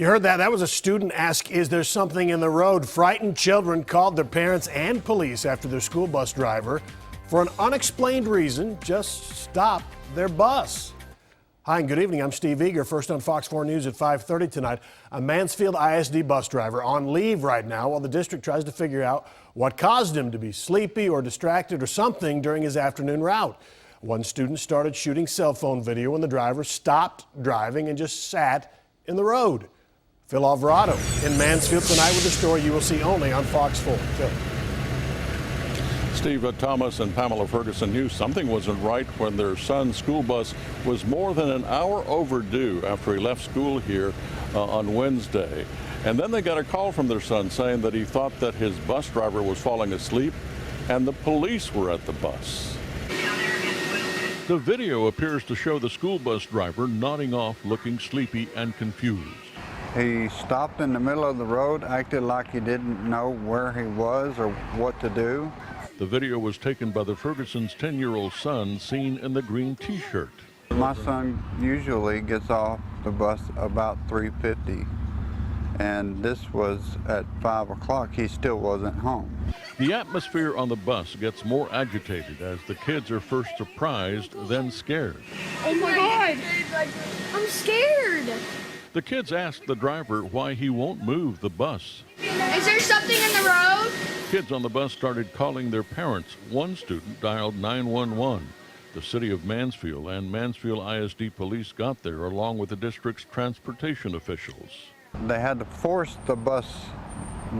You heard that. That was a student ask, is there something in the road? Frightened children called their parents and police after their school bus driver, for an unexplained reason, just stopped their bus. Hi and good evening. I'm Steve Eager. First on Fox 4 News at 5:30 tonight. A Mansfield ISD bus driver on leave right now while the district tries to figure out what caused him to be sleepy or distracted or something during his afternoon route. One student started shooting cell phone video when the driver stopped driving and just sat in the road. Phil Alvarado in Mansfield tonight with a story you will see only on Fox 4. Phil. Steve, Thomas and Pamela Ferguson knew something wasn't right when their son's school bus was more than an hour overdue after he left school here on Wednesday. And then they got a call from their son saying that he thought that his bus driver was falling asleep and the police were at the bus. The video appears to show the school bus driver nodding off, looking sleepy and confused. He stopped in the middle of the road, acted like he didn't know where he was or what to do. The video was taken by the Ferguson's 10-year-old son, seen in the green T-shirt. My son usually gets off the bus about 3:50, and this was at 5 o'clock. He still wasn't home. The atmosphere on the bus gets more agitated as the kids are first surprised, then scared. Oh my God! I'm scared! The kids asked the driver why he won't move the bus. Is there something in the road? Kids on the bus started calling their parents. One student dialed 911. The city of Mansfield and Mansfield ISD police got there along with the district's transportation officials. They had to force the bus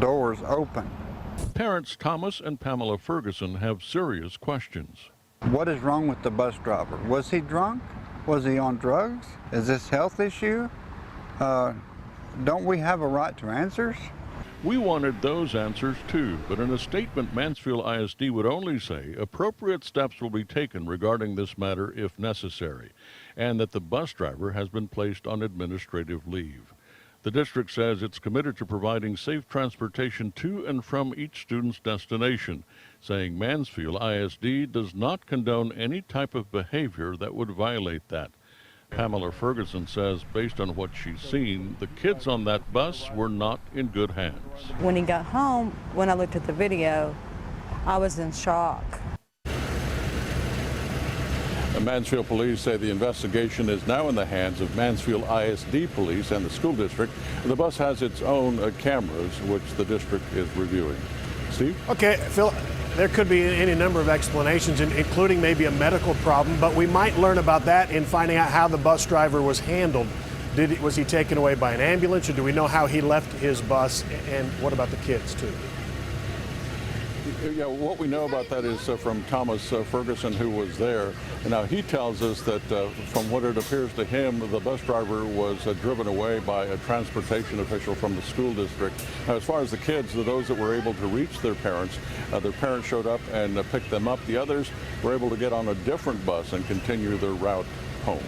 doors open. Parents Thomas and Pamela Ferguson have serious questions. What is wrong with the bus driver? Was he drunk? Was he on drugs? Is this a health issue? Don't we have a right to answers? We wanted those answers too, but in a statement, Mansfield ISD would only say appropriate steps will be taken regarding this matter if necessary, and that the bus driver has been placed on administrative leave. The district says it's committed to providing safe transportation to and from each student's destination, saying Mansfield ISD does not condone any type of behavior that would violate that. Pamela Ferguson says, based on what she's seen, the kids on that bus were not in good hands. When he got home, when I looked at the video, I was in shock. The Mansfield police say the investigation is now in the hands of Mansfield ISD police and the school district. The bus has its own cameras, which the district is reviewing. Steve? Okay, Phil, there could be any number of explanations, including maybe a medical problem, but we might learn about that in finding out how the bus driver was handled. Was he taken away by an ambulance, or do we know how he left his bus? And what about the kids, too? Yeah, what we know about that is from Thomas Ferguson, who was there. Now, he tells us that from what it appears to him, the bus driver was driven away by a transportation official from the school district. Now, as far as the kids, those that were able to reach their parents showed up and picked them up. The others were able to get on a different bus and continue their route home.